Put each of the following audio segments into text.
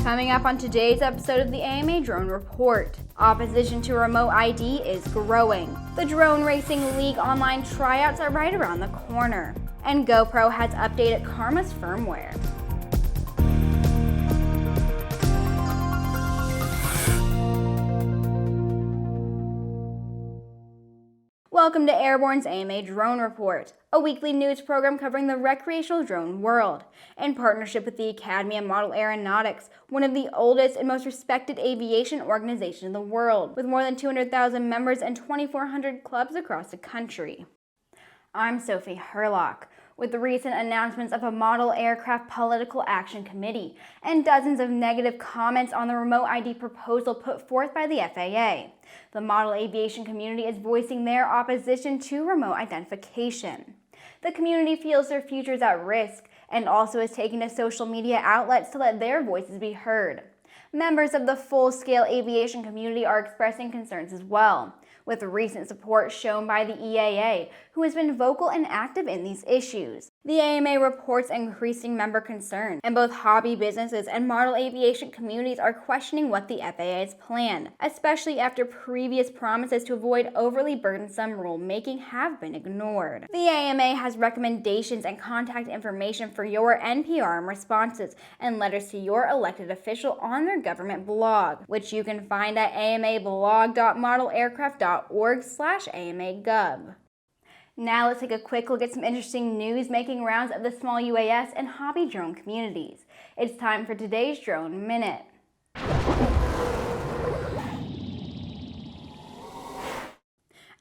Coming up on today's episode of the AMA Drone Report, opposition to remote ID is growing. The Drone Racing League online tryouts are right around the corner. And GoPro has updated Karma's firmware. Welcome to Airborne's AMA Drone Report, a weekly news program covering the recreational drone world, in partnership with the Academy of Model Aeronautics, one of the oldest and most respected aviation organizations in the world, with more than 200,000 members and 2,400 clubs across the country. I'm Sophie Hurlock. With the recent announcements of a model aircraft political action committee and dozens of negative comments on the remote ID proposal put forth by the FAA, the model aviation community is voicing their opposition to remote identification. The community feels their future is at risk and also is taking to social media outlets to let their voices be heard. Members of the full-scale aviation community are expressing concerns as well, with recent support shown by the EAA, who has been vocal and active in these issues. The AMA reports increasing member concern, and both hobby businesses and model aviation communities are questioning what the FAA has planned, especially after previous promises to avoid overly burdensome rulemaking have been ignored. The AMA has recommendations and contact information for your NPRM responses and letters to your elected official on their government blog, which you can find at amablog.modelaircraft.org/AMAGov. Now let's take a quick look at some interesting news making rounds of the small UAS and hobby drone communities. It's time for today's Drone Minute.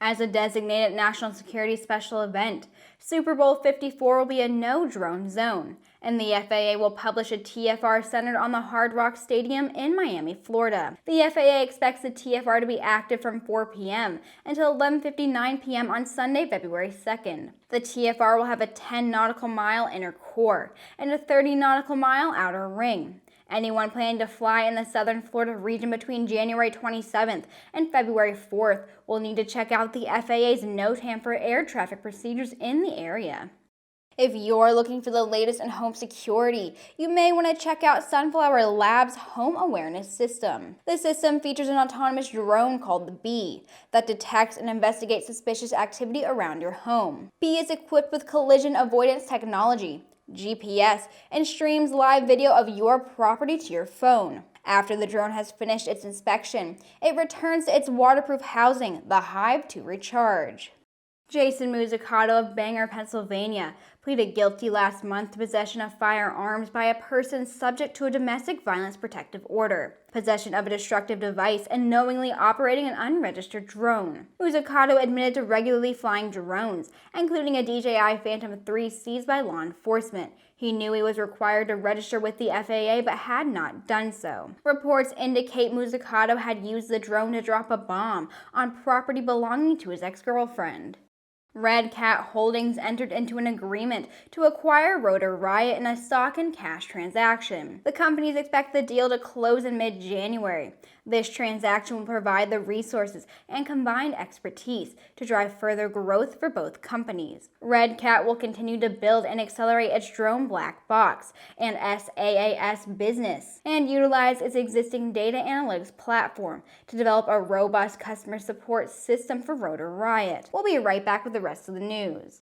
As a designated national security special event, Super Bowl 54 will be a no-drone zone, and the FAA will publish a TFR centered on the Hard Rock Stadium in Miami, Florida. The FAA expects the TFR to be active from 4 p.m. until 11:59 p.m. on Sunday, February 2nd. The TFR will have a 10 nautical mile inner core and a 30 nautical mile outer ring. Anyone planning to fly in the southern Florida region between January 27th and February 4th will need to check out the FAA's NOTAM for air traffic procedures in the area. If you're looking for the latest in home security, you may want to check out Sunflower Labs' Home Awareness System. The system features an autonomous drone called the Bee that detects and investigates suspicious activity around your home. Bee is equipped with collision avoidance technology, GPS, and streams live video of your property to your phone. After the drone has finished its inspection, it returns to its waterproof housing, the Hive, to recharge. Jason Musicato of Bangor, Pennsylvania, pleaded guilty last month to possession of firearms by a person subject to a domestic violence protective order, possession of a destructive device, and knowingly operating an unregistered drone. Musicato admitted to regularly flying drones, including a DJI Phantom 3 seized by law enforcement. He knew he was required to register with the FAA but had not done so. Reports indicate Musicato had used the drone to drop a bomb on property belonging to his ex-girlfriend. Red Cat Holdings entered into an agreement to acquire Rotor Riot in a stock and cash transaction. The companies expect the deal to close in mid-January. This transaction will provide the resources and combined expertise to drive further growth for both companies. Red Cat will continue to build and accelerate its drone black box and SaaS business and utilize its existing data analytics platform to develop a robust customer support system for Rotor Riot. We'll be right back with the rest of the news.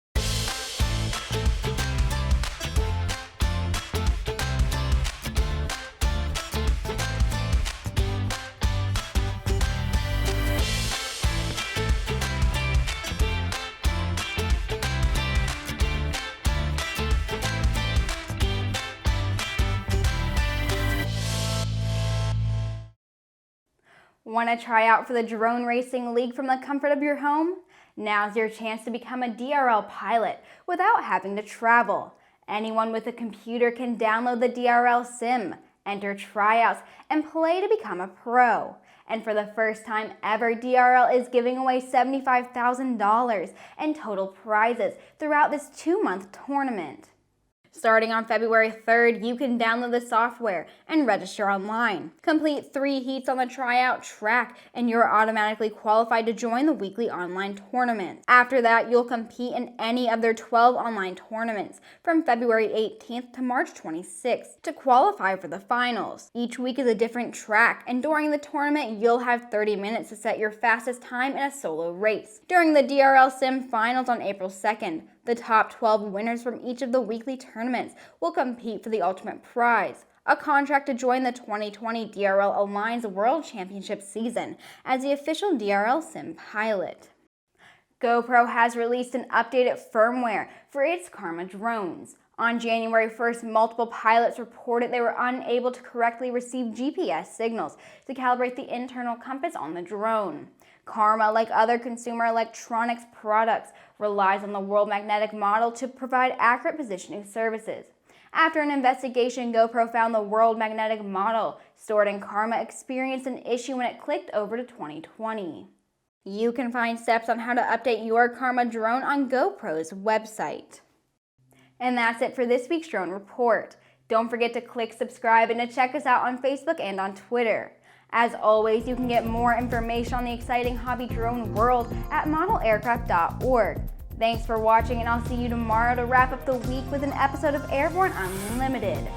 Want to try out for the Drone Racing League from the comfort of your home? Now's your chance to become a DRL pilot without having to travel. Anyone with a computer can download the DRL sim, enter tryouts, and play to become a pro. And for the first time ever, DRL is giving away $75,000 in total prizes throughout this 2-month tournament. Starting on February 3rd, you can download the software and register online. Complete 3 heats on the tryout track, and you're automatically qualified to join the weekly online tournament. After that, you'll compete in any of their 12 online tournaments from February 18th to March 26th to qualify for the finals. Each week is a different track, and during the tournament, you'll have 30 minutes to set your fastest time in a solo race. During the DRL Sim Finals on April 2nd, the top 12 winners from each of the weekly tournaments will compete for the ultimate prize, a contract to join the 2020 DRL Alliance World Championship season as the official DRL Sim pilot. GoPro has released an updated firmware for its Karma drones. On January 1st, multiple pilots reported they were unable to correctly receive GPS signals to calibrate the internal compass on the drone. Karma, like other consumer electronics products, relies on the World Magnetic Model to provide accurate positioning services. After an investigation, GoPro found the World Magnetic Model stored in Karma experienced an issue when it clicked over to 2020. You can find steps on how to update your Karma drone on GoPro's website. And that's it for this week's Drone Report. Don't forget to click subscribe and to check us out on Facebook and on Twitter. As always, you can get more information on the exciting hobby drone world at modelaircraft.org. Thanks for watching, and I'll see you tomorrow to wrap up the week with an episode of Airborne Unlimited.